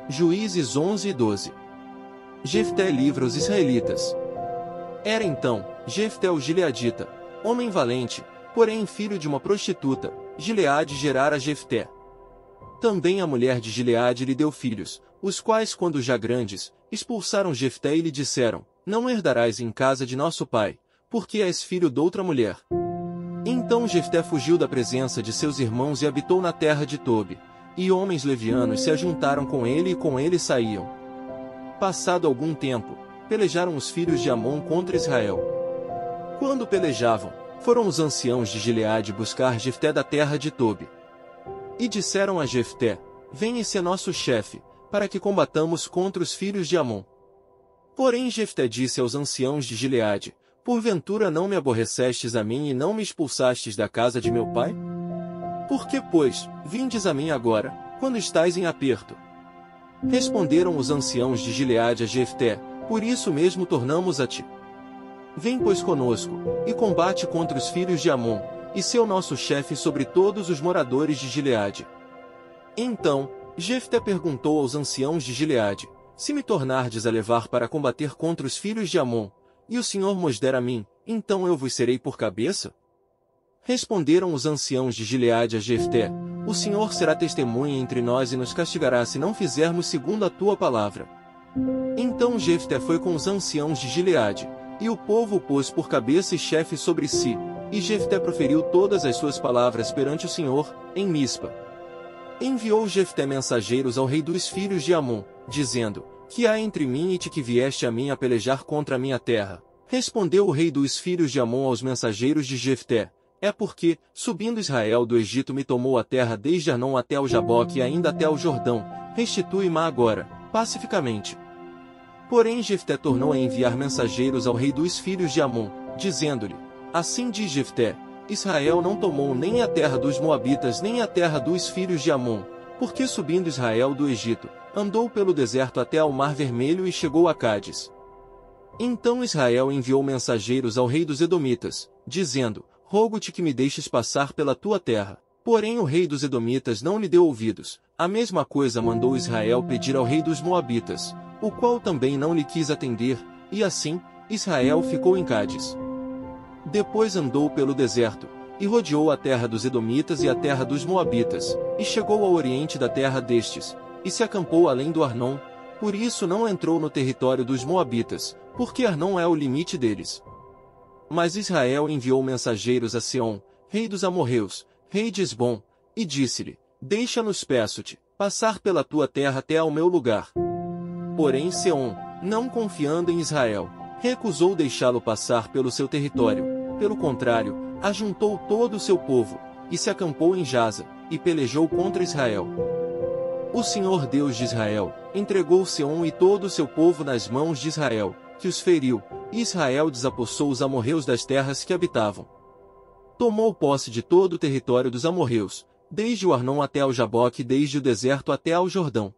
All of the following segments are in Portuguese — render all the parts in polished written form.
Juízes 11 e 12. Jefté livra os israelitas. Era então Jefté o gileadita, homem valente, porém filho de uma prostituta. Gileade gerara Jefté. Também a mulher de Gileade lhe deu filhos, os quais, quando já grandes, expulsaram Jefté e lhe disseram: Não herdarás em casa de nosso pai, porque és filho doutra mulher. Então Jefté fugiu da presença de seus irmãos e habitou na terra de Tobi, e homens levianos se ajuntaram com ele e com ele saíam. Passado algum tempo, pelejaram os filhos de Amon contra Israel. Quando pelejavam, foram os anciãos de Gileade buscar Jefté da terra de Tobi. E disseram a Jefté: Vem e sê nosso chefe, para que combatamos contra os filhos de Amon. Porém Jefté disse aos anciãos de Gileade: Porventura não me aborrecestes a mim e não me expulsastes da casa de meu pai? Por que, pois, vindes a mim agora, quando estais em aperto? Responderam os anciãos de Gileade a Jefté: Por isso mesmo tornamos a ti. Vem, pois, conosco, e combate contra os filhos de Amon, e sê o nosso chefe sobre todos os moradores de Gileade. Então, Jefté perguntou aos anciãos de Gileade: Se me tornardes a levar para combater contra os filhos de Amon, e o Senhor mos der a mim, então eu vos serei por cabeça? Responderam os anciãos de Gileade a Jefté: O Senhor será testemunha entre nós e nos castigará se não fizermos segundo a tua palavra. Então Jefté foi com os anciãos de Gileade, e o povo o pôs por cabeça e chefe sobre si, e Jefté proferiu todas as suas palavras perante o Senhor, em Mispa. Enviou Jefté mensageiros ao rei dos filhos de Amon, dizendo: Que há entre mim e ti que vieste a mim a pelejar contra a minha terra? Respondeu o rei dos filhos de Amon aos mensageiros de Jefté: É porque, subindo Israel do Egito, me tomou a terra desde Arnon até o Jaboque e ainda até o Jordão. Restitui-ma agora, pacificamente. Porém Jefté tornou a enviar mensageiros ao rei dos filhos de Amon, dizendo-lhe: Assim diz Jefté: Israel não tomou nem a terra dos Moabitas nem a terra dos filhos de Amon, porque subindo Israel do Egito, andou pelo deserto até ao Mar Vermelho e chegou a Cádiz. Então Israel enviou mensageiros ao rei dos Edomitas, dizendo: Rogo-te que me deixes passar pela tua terra. Porém o rei dos Edomitas não lhe deu ouvidos. A mesma coisa mandou Israel pedir ao rei dos Moabitas, o qual também não lhe quis atender, e assim, Israel ficou em Cádiz. Depois andou pelo deserto, e rodeou a terra dos Edomitas e a terra dos Moabitas, e chegou ao oriente da terra destes, e se acampou além do Arnon. Por isso não entrou no território dos Moabitas, porque Arnon é o limite deles. Mas Israel enviou mensageiros a Seom, rei dos amorreus, rei de Esbom, e disse-lhe: Deixa-nos, peço-te, passar pela tua terra até ao meu lugar. Porém Seom, não confiando em Israel, recusou deixá-lo passar pelo seu território. Pelo contrário, ajuntou todo o seu povo, e se acampou em Jaza, e pelejou contra Israel. O Senhor Deus de Israel entregou Seom e todo o seu povo nas mãos de Israel, que os feriu, e Israel desapossou os amorreus das terras que habitavam. Tomou posse de todo o território dos amorreus, desde o Arnon até ao Jaboque e desde o deserto até ao Jordão.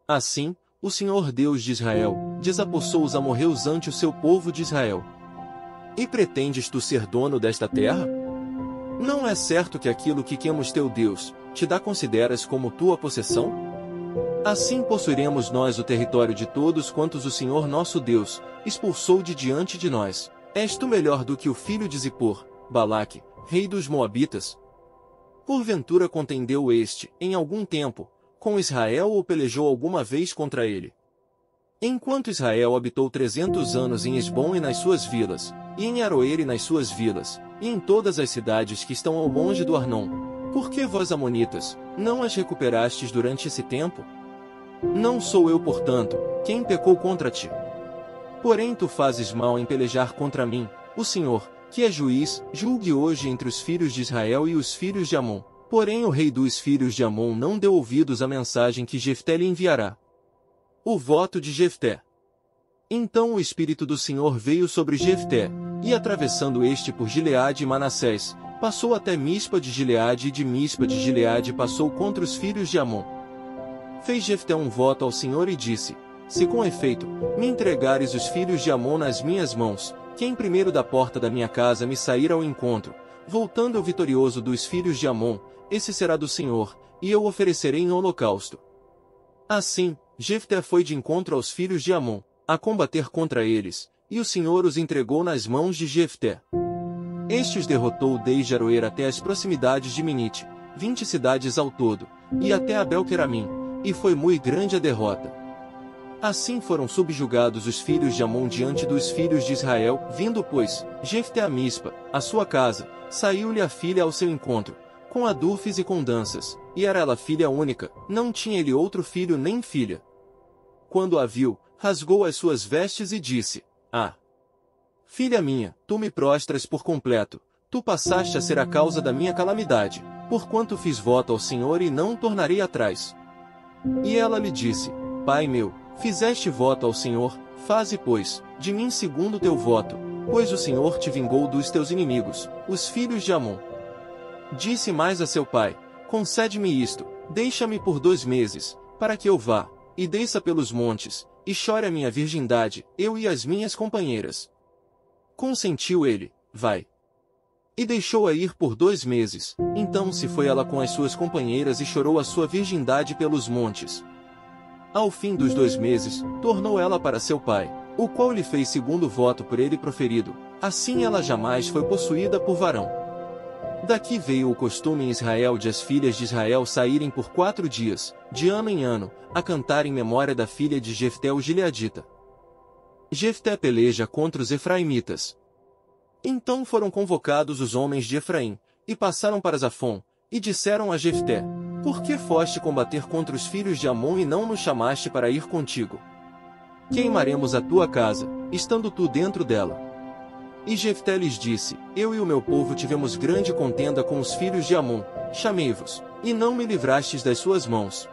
Assim, o Senhor Deus de Israel desapossou os amorreus ante o seu povo de Israel. E pretendes tu ser dono desta terra? Não é certo que aquilo que Quemos teu Deus te dá consideras como tua possessão? Assim possuiremos nós o território de todos quantos o Senhor nosso Deus expulsou de diante de nós. És tu melhor do que o filho de Zippor, Balaque, rei dos Moabitas? Porventura contendeu este, em algum tempo, com Israel ou pelejou alguma vez contra ele? Enquanto Israel habitou 300 anos em Esbom e nas suas vilas, e em Aroer e nas suas vilas, e em todas as cidades que estão ao longe do Arnon, por que vós, amonitas, não as recuperastes durante esse tempo? Não sou eu, portanto, quem pecou contra ti. Porém tu fazes mal em pelejar contra mim, o Senhor, que é juiz, julgue hoje entre os filhos de Israel e os filhos de Amon. Porém o rei dos filhos de Amon não deu ouvidos à mensagem que Jefté lhe enviará. O voto de Jefté. Então o Espírito do Senhor veio sobre Jefté, e atravessando este por Gileade e Manassés, passou até Mispa de Gileade e de Mispa de Gileade passou contra os filhos de Amon. Fez Jefté um voto ao Senhor e disse: Se com efeito me entregares os filhos de Amon nas minhas mãos, quem primeiro da porta da minha casa me sair ao encontro, voltando eu vitorioso dos filhos de Amon, esse será do Senhor, e eu o oferecerei em holocausto. Assim, Jefté foi de encontro aos filhos de Amon, a combater contra eles, e o Senhor os entregou nas mãos de Jefté. Este os derrotou desde Aroer até as proximidades de Minite, 20 cidades ao todo, e até Abel-Queramim, e foi muito grande a derrota. Assim foram subjugados os filhos de Amon diante dos filhos de Israel, vindo, pois, Jefté a Mispa, a sua casa, saiu-lhe a filha ao seu encontro, com adufes e com danças, e era ela filha única, não tinha ele outro filho nem filha. Quando a viu, rasgou as suas vestes e disse: Ah! Filha minha, tu me prostras por completo, tu passaste a ser a causa da minha calamidade, porquanto fiz voto ao Senhor e não tornarei atrás. E ela lhe disse: Pai meu, fizeste voto ao Senhor, faze, pois, de mim segundo teu voto, pois o Senhor te vingou dos teus inimigos, os filhos de Amon. Disse mais a seu pai: Concede-me isto, deixa-me por 2 meses, para que eu vá, e desça pelos montes, e chore a minha virgindade, eu e as minhas companheiras. Consentiu ele: Vai. E deixou-a ir por 2 meses, então se foi ela com as suas companheiras e chorou a sua virgindade pelos montes. Ao fim dos 2 meses, tornou ela para seu pai, o qual lhe fez segundo o voto por ele proferido, assim ela jamais foi possuída por varão. Daqui veio o costume em Israel de as filhas de Israel saírem por 4 dias, de ano em ano, a cantar em memória da filha de Jefté o Gileadita. Jefté peleja contra os efraimitas. Então foram convocados os homens de Efraim, e passaram para Zafon, e disseram a Jefté: Por que foste combater contra os filhos de Amon e não nos chamaste para ir contigo? Queimaremos a tua casa, estando tu dentro dela. E Jefté lhes disse: Eu e o meu povo tivemos grande contenda com os filhos de Amon, chamei-vos, e não me livrastes das suas mãos.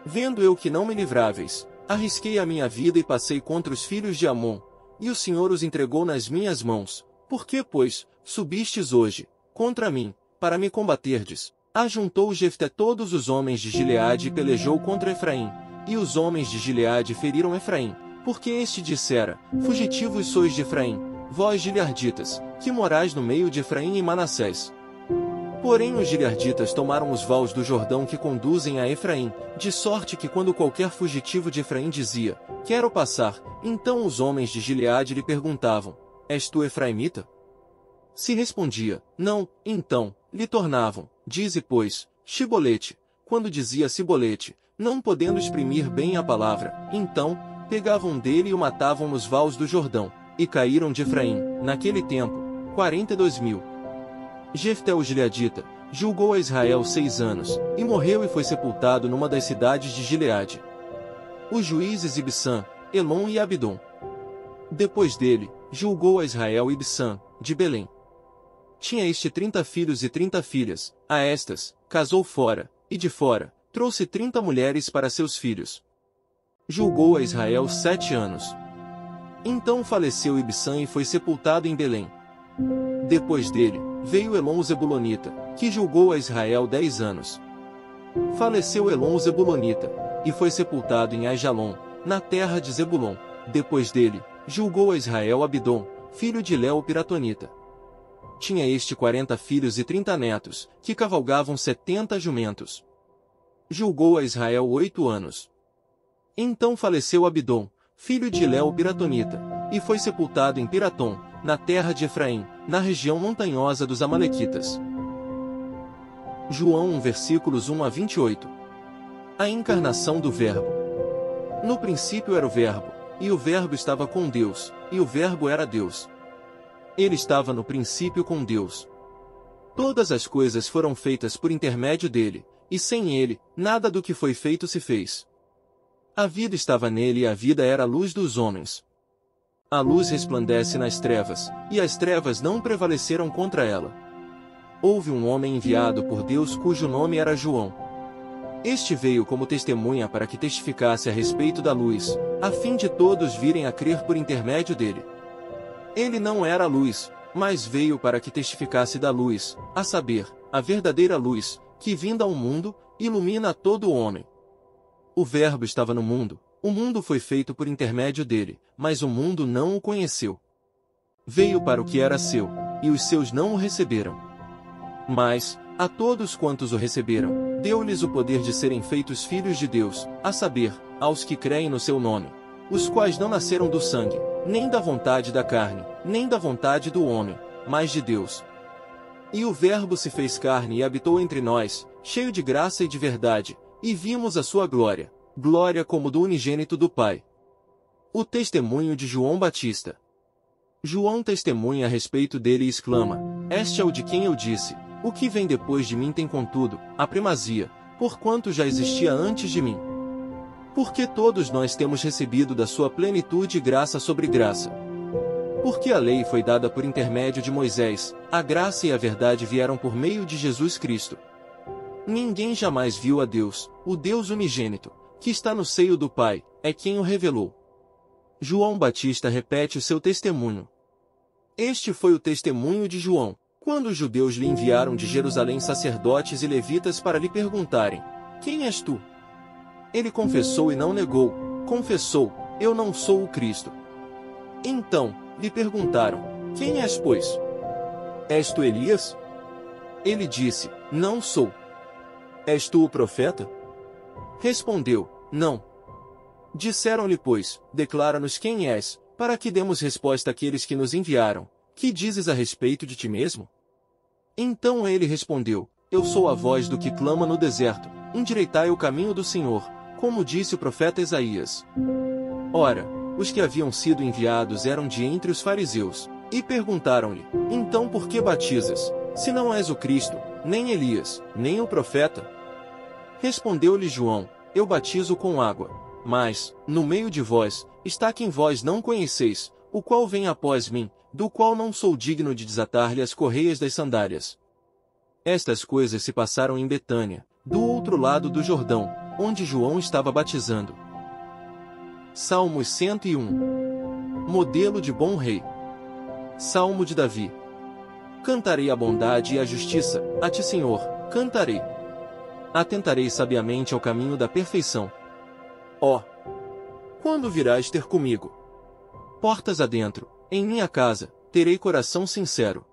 Vendo eu que não me livráveis, arrisquei a minha vida e passei contra os filhos de Amon, e o Senhor os entregou nas minhas mãos. Por que, pois, subistes hoje, contra mim, para me combaterdes? Ajuntou Jefté todos os homens de Gileade e pelejou contra Efraim, e os homens de Gileade feriram Efraim, porque este dissera: Fugitivos sois de Efraim, vós gileaditas, que morais no meio de Efraim e Manassés. Porém os gileaditas tomaram os vales do Jordão que conduzem a Efraim, de sorte que quando qualquer fugitivo de Efraim dizia: Quero passar, então os homens de Gileade lhe perguntavam: És tu efraimita? Se respondia: Não, então, lhe tornavam: Dize, pois, Shibolete. Quando dizia Sibolete, não podendo exprimir bem a palavra, então, pegavam dele e o matavam nos vales do Jordão, e caíram de Efraim, naquele tempo, 42.000. Jefté o Gileadita julgou a Israel 6 anos, e morreu e foi sepultado numa das cidades de Gileade. Os juízes Ibsã, Elon e Abidom. Depois dele, julgou a Israel Ibsã, de Belém. Tinha este 30 filhos e 30 filhas, a estas, casou fora, e de fora, trouxe 30 mulheres para seus filhos. Julgou a Israel 7 anos. Então faleceu Ibsã e foi sepultado em Belém. Depois dele, veio Elon o Zebulonita, que julgou a Israel 10 anos. Faleceu Elon o Zebulonita, e foi sepultado em Aijalon, na terra de Zebulon. Depois dele, julgou a Israel Abidom, filho de Léo o Piratonita. Tinha este 40 filhos e 30 netos, que cavalgavam 70 jumentos. Julgou a Israel 8 anos. Então faleceu Abidom, filho de Léo o Piratonita, e foi sepultado em Piratom, na terra de Efraim, na região montanhosa dos Amalequitas. João 1 versículos 1 a 28. A encarnação do Verbo. No princípio era o Verbo, e o Verbo estava com Deus, e o Verbo era Deus. Ele estava no princípio com Deus. Todas as coisas foram feitas por intermédio dele, e sem ele, nada do que foi feito se fez. A vida estava nele e a vida era a luz dos homens. A luz resplandece nas trevas, e as trevas não prevaleceram contra ela. Houve um homem enviado por Deus cujo nome era João. Este veio como testemunha para que testificasse a respeito da luz, a fim de todos virem a crer por intermédio dele. Ele não era a luz, mas veio para que testificasse da luz, a saber, a verdadeira luz, que vinda ao mundo, ilumina a todo o homem. O Verbo estava no mundo, o mundo foi feito por intermédio dele, mas o mundo não o conheceu. Veio para o que era seu, e os seus não o receberam. Mas, a todos quantos o receberam, deu-lhes o poder de serem feitos filhos de Deus, a saber, aos que creem no seu nome, os quais não nasceram do sangue, nem da vontade da carne, nem da vontade do homem, mas de Deus. E o Verbo se fez carne e habitou entre nós, cheio de graça e de verdade, e vimos a sua glória, glória como do unigênito do Pai. O testemunho de João Batista. João testemunha a respeito dele e exclama: Este é o de quem eu disse, o que vem depois de mim tem contudo a primazia, porquanto já existia antes de mim. Porque todos nós temos recebido da sua plenitude graça sobre graça. Porque a lei foi dada por intermédio de Moisés, a graça e a verdade vieram por meio de Jesus Cristo. Ninguém jamais viu a Deus, o Deus unigênito, que está no seio do Pai, é quem o revelou. João Batista repete o seu testemunho. Este foi o testemunho de João, quando os judeus lhe enviaram de Jerusalém sacerdotes e levitas para lhe perguntarem: Quem és tu? Ele confessou e não negou, confessou: Eu não sou o Cristo. Então, lhe perguntaram: Quem és, pois? És tu Elias? Ele disse: Não sou. És tu o profeta? Respondeu: Não. Disseram-lhe, pois: Declara-nos quem és, para que demos resposta àqueles que nos enviaram. Que dizes a respeito de ti mesmo? Então ele respondeu: Eu sou a voz do que clama no deserto, endireitai o caminho do Senhor, como disse o profeta Isaías. Ora, os que haviam sido enviados eram de entre os fariseus, e perguntaram-lhe: Então por que batizas, se não és o Cristo, nem Elias, nem o profeta? Respondeu-lhe João: Eu batizo com água. Mas, no meio de vós, está quem vós não conheceis, o qual vem após mim, do qual não sou digno de desatar-lhe as correias das sandálias. Estas coisas se passaram em Betânia, do outro lado do Jordão, onde João estava batizando. Salmos 101. Modelo de bom rei. Salmo de Davi. Cantarei a bondade e a justiça, a ti, Senhor, cantarei. Atentarei sabiamente ao caminho da perfeição. Ó! Quando virás ter comigo? Portas adentro, em minha casa, terei coração sincero.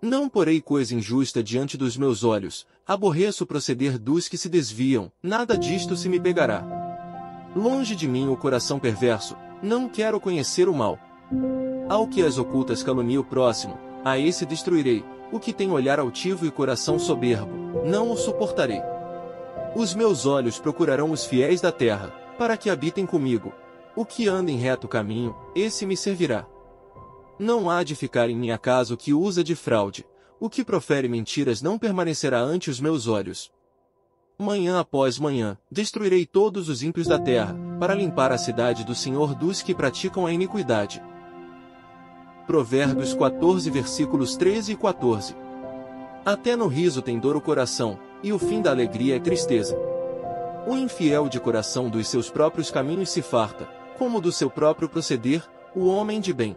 Não porei coisa injusta diante dos meus olhos, aborreço o proceder dos que se desviam, nada disto se me pegará. Longe de mim o coração perverso, não quero conhecer o mal. Ao que as ocultas calunia o próximo, a esse destruirei, o que tem olhar altivo e coração soberbo, não o suportarei. Os meus olhos procurarão os fiéis da terra, para que habitem comigo. O que anda em reto caminho, esse me servirá. Não há de ficar em minha casa o que usa de fraude, o que profere mentiras não permanecerá ante os meus olhos. Manhã após manhã, destruirei todos os ímpios da terra, para limpar a cidade do Senhor dos que praticam a iniquidade. Provérbios 14 versículos 13 e 14. Até no riso tem dor o coração, e o fim da alegria é tristeza. O infiel de coração dos seus próprios caminhos se farta, como do seu próprio proceder, o homem de bem.